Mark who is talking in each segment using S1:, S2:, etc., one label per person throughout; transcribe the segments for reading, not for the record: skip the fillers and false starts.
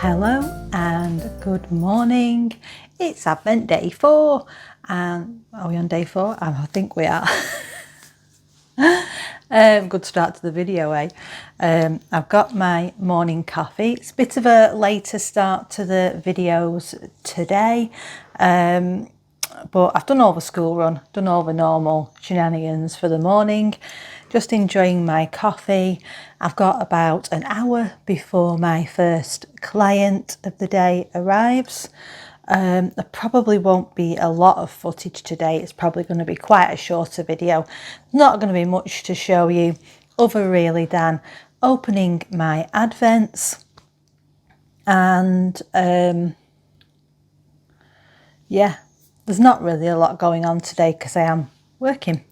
S1: Hello and good morning. It's Advent day 4 and are we on day 4? I think we are. Good start to the video, eh? I've got my morning coffee. It's a bit of a later start to the videos today, but I've done all the school run, done all the normal shenanigans for the morning, just enjoying my coffee. I've got about an hour before my first client of the day arrives. There probably won't be a lot of footage today. It's probably going to be quite a shorter video. Not going to be much to show you other really than opening my advents and yeah, there's not really a lot going on today because I am working.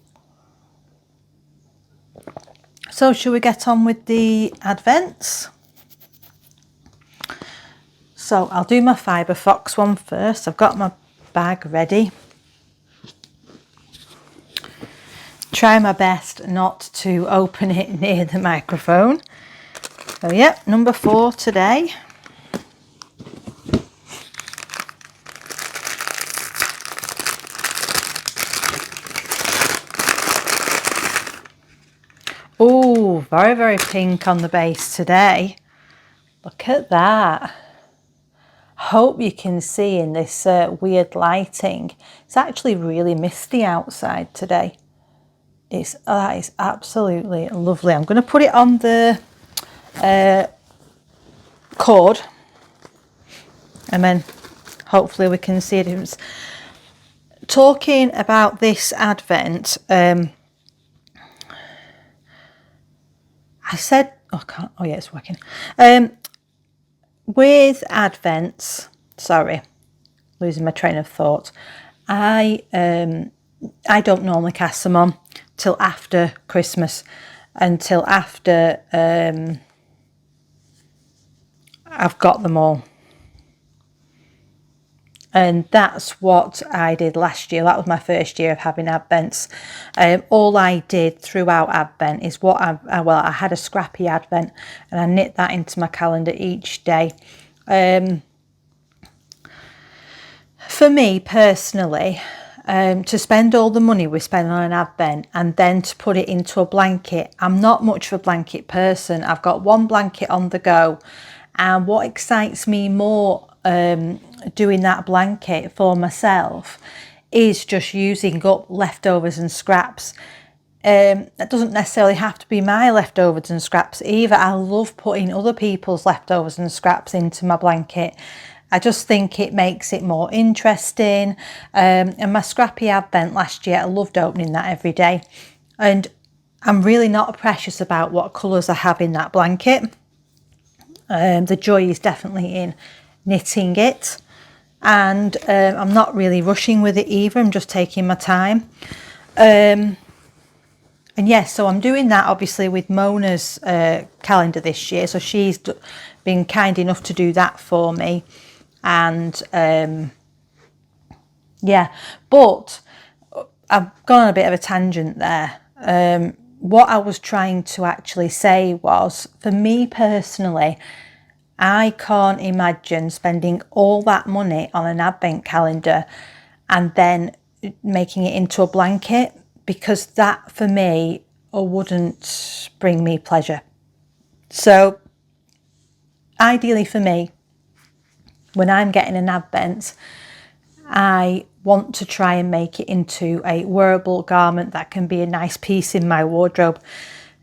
S1: So shall we get on with the advents? So I'll do my Fibre Fox one first. I've got my bag ready. Try my best not to open it near the microphone. So yeah, number 4 today. Oh, very, very pink on the base today. Look at that. Hope you can see in this weird lighting. It's actually really misty outside today. That is absolutely lovely. I'm going to put it on the cord and then hopefully we can see it. Talking about this advent, I said, oh yeah, it's working. With advents, sorry, losing my train of thought. I don't normally cast them on till after Christmas, until after I've got them all. And that's what I did last year. That was my first year of having advents. All I did throughout advent is I had a scrappy advent and I knit that into my calendar each day. For me personally, to spend all the money we spend on an advent and then to put it into a blanket, I'm not much of a blanket person. I've got one blanket on the go, and what excites me more doing that blanket for myself is just using up leftovers and scraps. That doesn't necessarily have to be my leftovers and scraps either. I love putting other people's leftovers and scraps into my blanket. I just think it makes it more interesting. And my scrappy advent last year, I loved opening that every day. And I'm really not precious about what colours I have in that blanket. The joy is definitely in knitting it. And I'm not really rushing with it either. I'm just taking my time. And yes, so I'm doing that obviously with Mona's calendar this year. So she's been kind enough to do that for me. And yeah, but I've gone on a bit of a tangent there. What I was trying to actually say was, for me personally, I can't imagine spending all that money on an advent calendar and then making it into a blanket, because that for me wouldn't bring me pleasure. So ideally for me, when I'm getting an advent, I want to try and make it into a wearable garment that can be a nice piece in my wardrobe.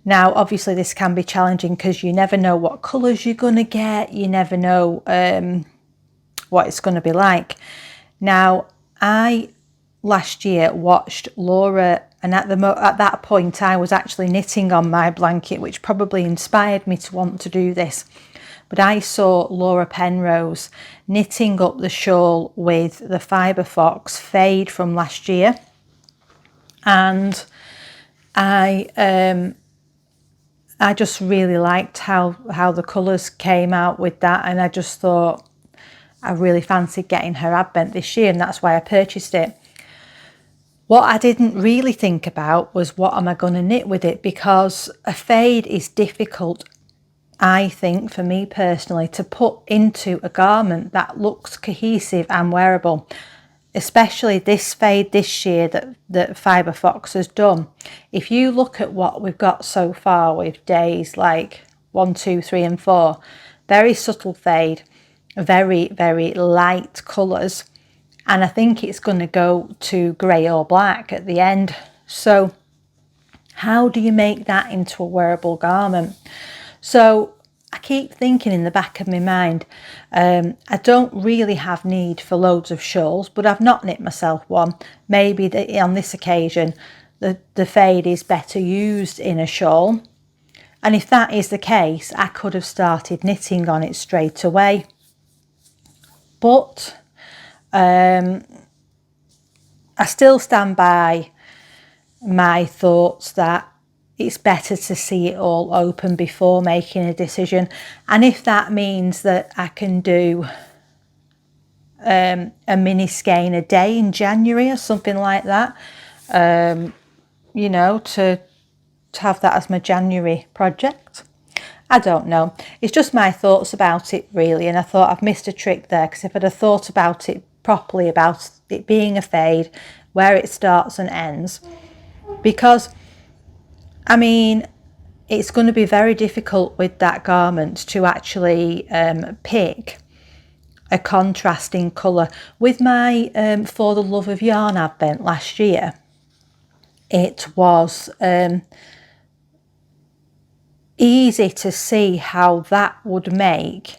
S1: Now, obviously this can be challenging because you never know what colours you're going to get. You never know what it's going to be like. Now, I last year watched Laura, and at that point I was actually knitting on my blanket, which probably inspired me to want to do this. But I saw Laura Penrose knitting up the shawl with the Fibre Fox fade from last year. And I just really liked how the colours came out with that, and I just thought I really fancied getting her advent this year, and that's why I purchased it. What I didn't really think about was what am I going to knit with it, because a fade is difficult I think, for me personally, to put into a garment that looks cohesive and wearable, especially this fade this year that Fibre Fox has done. If you look at what we've got so far with days like 1, 2, 3 and 4, very subtle fade, very, very light colours, and I think it's going to go to grey or black at the end. So how do you make that into a wearable garment? So I keep thinking in the back of my mind, I don't really have need for loads of shawls, but I've not knit myself one. Maybe on this occasion the fade is better used in a shawl, and if that is the case, I could have started knitting on it straight away. But I still stand by my thoughts that it's better to see it all open before making a decision. And if that means that I can do a mini skein a day in January or something like that, you know, to have that as my January project, I don't know. It's just my thoughts about it really, and I thought I've missed a trick there, because if I'd have thought about it properly, about it being a fade, where it starts and ends, because I mean, it's going to be very difficult with that garment to actually pick a contrasting colour. With my For the Love of Yarn advent last year, it was easy to see how that would make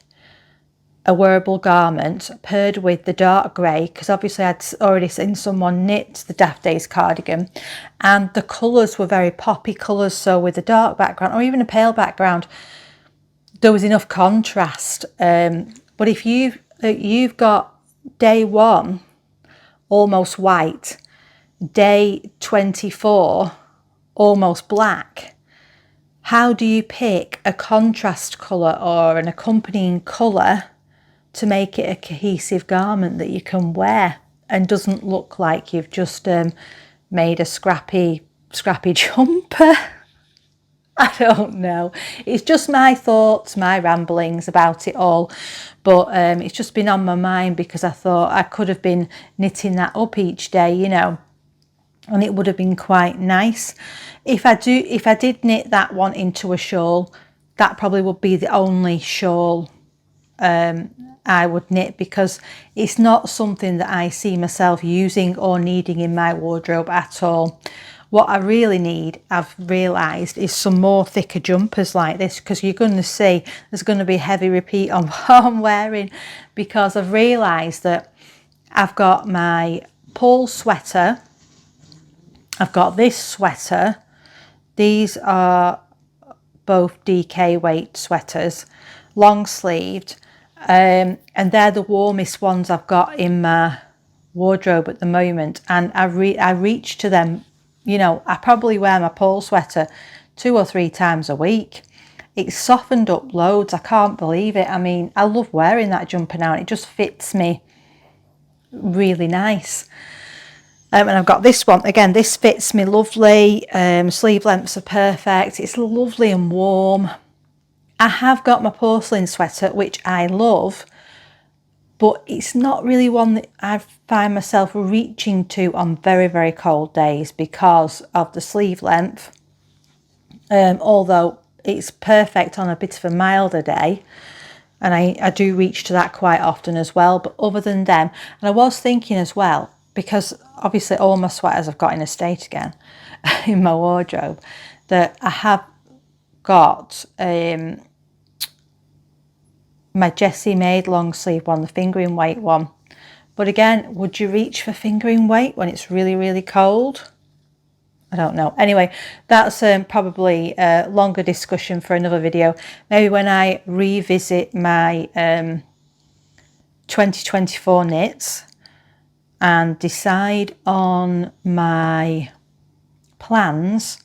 S1: a wearable garment paired with the dark grey, because obviously I'd already seen someone knit the Daft Days cardigan and the colours were very poppy colours, so with a dark background or even a pale background there was enough contrast. But if you've got day 1 almost white, day 24 almost black, how do you pick a contrast colour or an accompanying colour to make it a cohesive garment that you can wear and doesn't look like you've just made a scrappy jumper? I don't know. It's just my thoughts, my ramblings about it all. But it's just been on my mind because I thought I could have been knitting that up each day, you know, and it would have been quite nice. If I did knit that one into a shawl, that probably would be the only shawl I would knit, because it's not something that I see myself using or needing in my wardrobe at all. What I really need, I've realised, is some more thicker jumpers like this, because you're going to see there's going to be a heavy repeat on what I'm wearing, because I've realised that I've got my Paul sweater, I've got this sweater, these are both DK weight sweaters, long sleeved, and they're the warmest ones I've got in my wardrobe at the moment, and I reach to them. You know, I probably wear my Paul sweater 2 or 3 times a week. It's softened up loads. I can't believe it. I mean, I love wearing that jumper now. It just fits me really nice. And I've got this one. Again, this fits me lovely. Sleeve lengths are perfect. It's lovely and warm. I have got my porcelain sweater, which I love, but it's not really one that I find myself reaching to on very, very cold days because of the sleeve length. Although it's perfect on a bit of a milder day, and I do reach to that quite often as well. But other than them, and I was thinking as well, because obviously all my sweaters I've got in a state again in my wardrobe, that I have got my Jessie made long sleeve one, the fingering weight one. But again, would you reach for fingering weight when it's really, really cold? I don't know. Anyway, that's probably a longer discussion for another video. Maybe when I revisit my 2024 knits and decide on my plans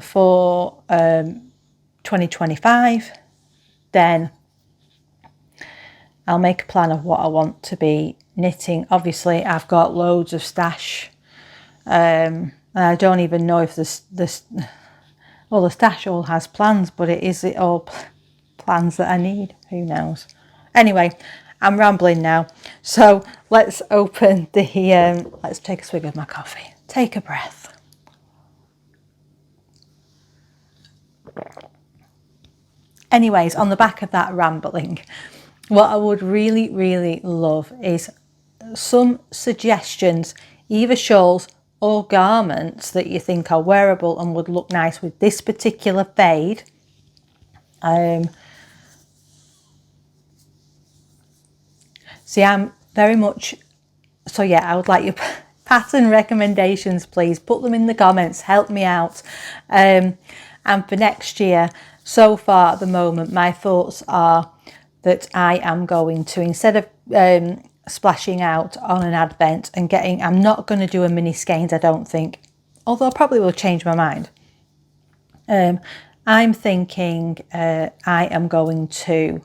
S1: for 2025, then I'll make a plan of what I want to be knitting. Obviously, I've got loads of stash. And I don't even know if there's Well, the stash all has plans, but is it all plans that I need? Who knows? Anyway, I'm rambling now. So let's open the, let's take a swig of my coffee. Take a breath. Anyways, on the back of that rambling, what I would really, really love is some suggestions, either shawls or garments that you think are wearable and would look nice with this particular fade. See, I'm very much, so yeah, I would like your pattern recommendations, please. Put them in the comments, help me out. And for next year, so far at the moment, my thoughts are that I am going to, instead of splashing out on an advent and getting, I'm not going to do a mini skeins, I don't think, although I probably will change my mind. I'm thinking I am going to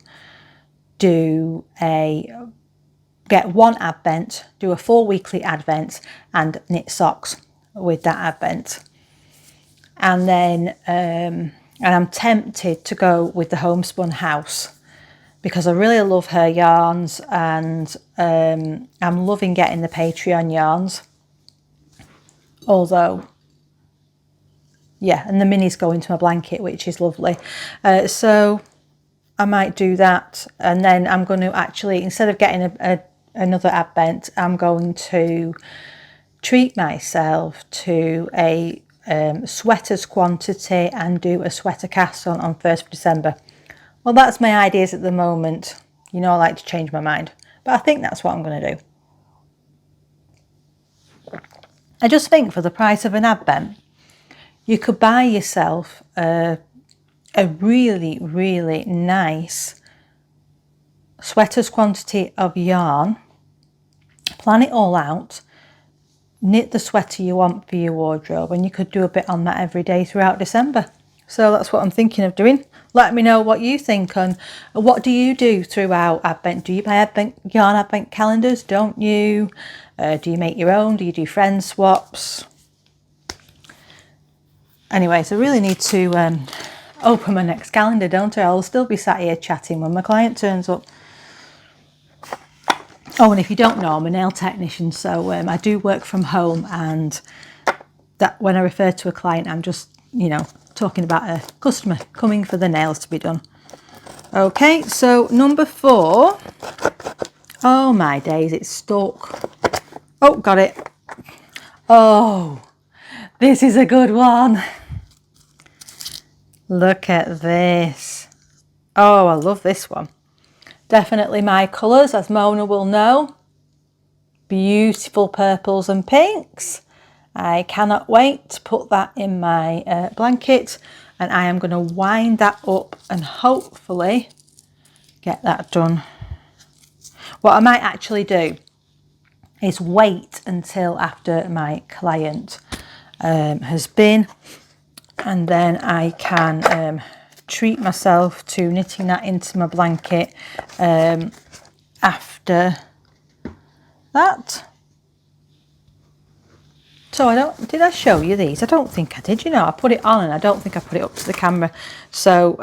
S1: get one advent, do a 4 weekly advent and knit socks with that advent. And then, and I'm tempted to go with the homespun house because I really love her yarns, and I'm loving getting the Patreon yarns. Although, yeah, and the minis go into my blanket, which is lovely. So I might do that. And then I'm going to actually, instead of getting another advent, I'm going to treat myself to a sweaters quantity and do a sweater cast on 1st of December. Well, that's my ideas at the moment. You know, I like to change my mind, but I think that's what I'm going to do. I just think for the price of an advent, you could buy yourself a really, really nice sweaters quantity of yarn, plan it all out, knit the sweater you want for your wardrobe, and you could do a bit on that every day throughout December. So that's what I'm thinking of doing. Let me know what you think, and what do you do throughout Advent? Do you buy yarn Advent calendars? Don't you? Do you make your own? Do you do friend swaps? Anyways, I really need to open my next calendar, don't I? I'll still be sat here chatting when my client turns up. Oh, and if you don't know, I'm a nail technician, so I do work from home, and that when I refer to a client, I'm just, you know, talking about a customer coming for the nails to be done. Okay, so number 4. Oh my days, it's stuck. Oh, got it. Oh, this is a good one. Look at this. Oh, I love this one. Definitely my colours, as Mona will know. Beautiful purples and pinks. I cannot wait to put that in my blanket, and I am going to wind that up and hopefully get that done. What I might actually do is wait until after my client has been, and then I can treat myself to knitting that into my blanket after that. So did I show you these? I don't think I did. You know, I put it on and I don't think I put it up to the camera. So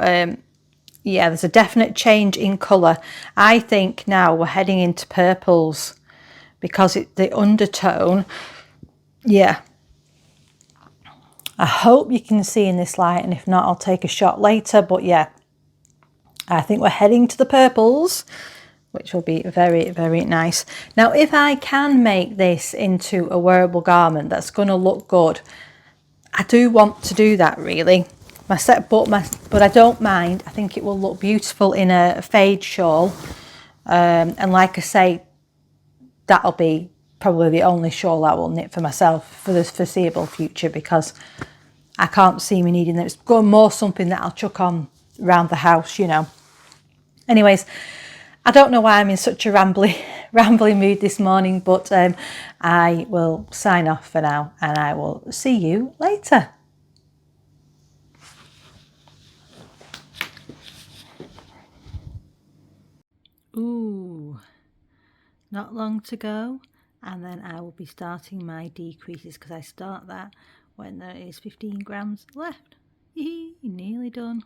S1: yeah, there's a definite change in colour. I think now we're heading into purples because the undertone, yeah. I hope you can see in this light, and if not, I'll take a shot later. But yeah, I think we're heading to the purples, which will be very, very nice. Now, if I can make this into a wearable garment that's going to look good, I do want to do that really. But I don't mind. I think it will look beautiful in a fade shawl. And like I say, that'll be probably the only shawl I will knit for myself for the foreseeable future, because I can't see me needing it. It's more something that I'll chuck on around the house, you know. Anyways, I don't know why I'm in such a rambly mood this morning, but I will sign off for now, and I will see you later. Ooh, not long to go, and then I will be starting my decreases, because I start that when there is 15 grams left. Nearly done.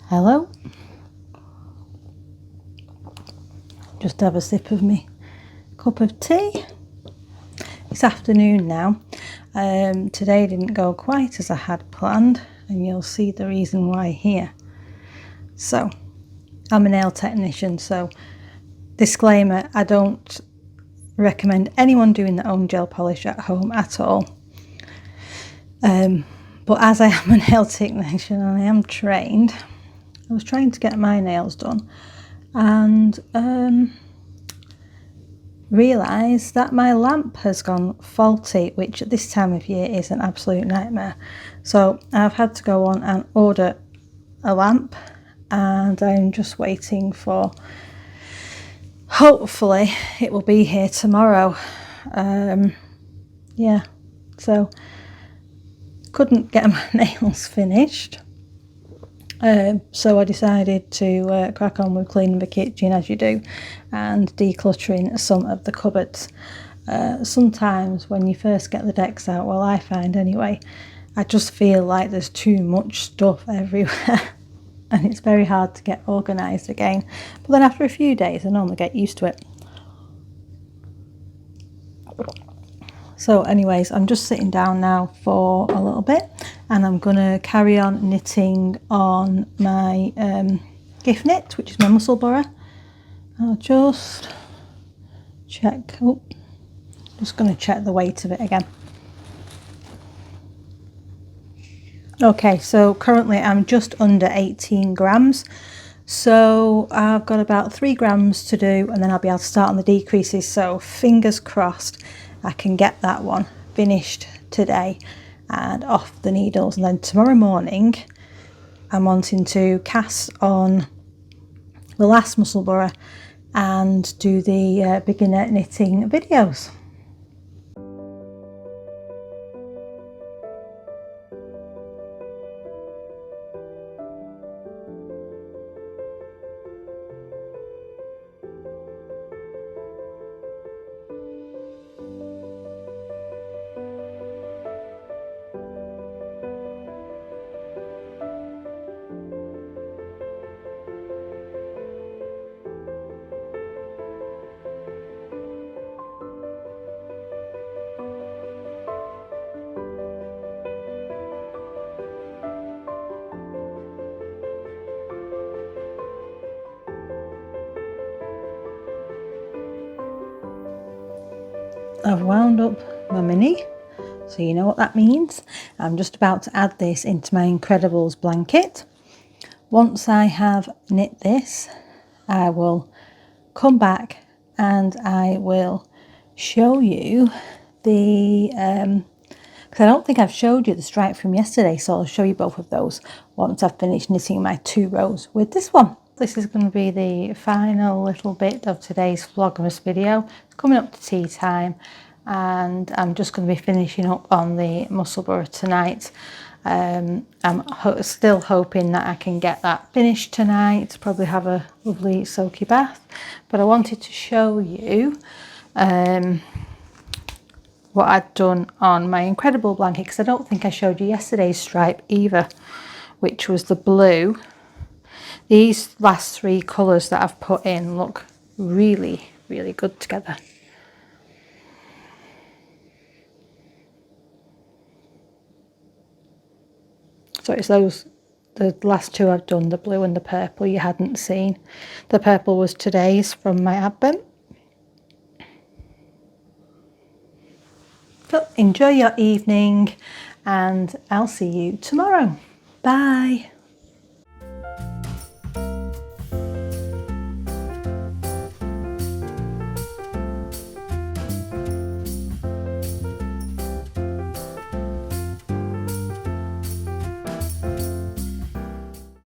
S1: Hello. Just have a sip of me cup of tea. It's afternoon now. Today didn't go quite as I had planned, and you'll see the reason why here. So, I'm a nail technician, so disclaimer, I don't recommend anyone doing their own gel polish at home at all. But as I am a nail technician and I am trained, I was trying to get my nails done and realised that my lamp has gone faulty, which at this time of year is an absolute nightmare. So I've had to go on and order a lamp, and I'm just waiting for, hopefully it will be here tomorrow. Yeah, so couldn't get my nails finished. So I decided to crack on with cleaning the kitchen as you do, and decluttering some of the cupboards. Sometimes when you first get the decks out, well, I find anyway, I just feel like there's too much stuff everywhere and it's very hard to get organised again. But then after a few days I normally get used to it. So anyways, I'm just sitting down now for a little bit, and I'm going to carry on knitting on my gift knit, which is my muscle borrower. I'll just check, just going to check the weight of it again. Okay, so currently I'm just under 18 grams. So I've got about 3 grams to do, and then I'll be able to start on the decreases. So fingers crossed I can get that one finished today and off the needles. And then tomorrow morning I'm wanting to cast on the last muscle borrower and do the beginner knitting videos. I've wound up my mini, so you know what that means. I'm just about to add this into my Incredibles blanket. Once I have knit this, I will come back and I will show you the, because I don't think I've showed you the stripe from yesterday, so I'll show you both of those once I've finished knitting my 2 rows with this one. This is going to be the final little bit of today's Vlogmas video. It's coming up to tea time, and I'm just going to be finishing up on the muscle borrower tonight. I'm still hoping that I can get that finished tonight, probably have a lovely soaky bath. But I wanted to show you what I'd done on my Incredible blanket, because I don't think I showed you yesterday's stripe either, which was the blue. These last 3 colours that I've put in look really, really good together. So it's those, the last 2 I've done, the blue and the purple, you hadn't seen. The purple was today's from my advent. So enjoy your evening, and I'll see you tomorrow. Bye.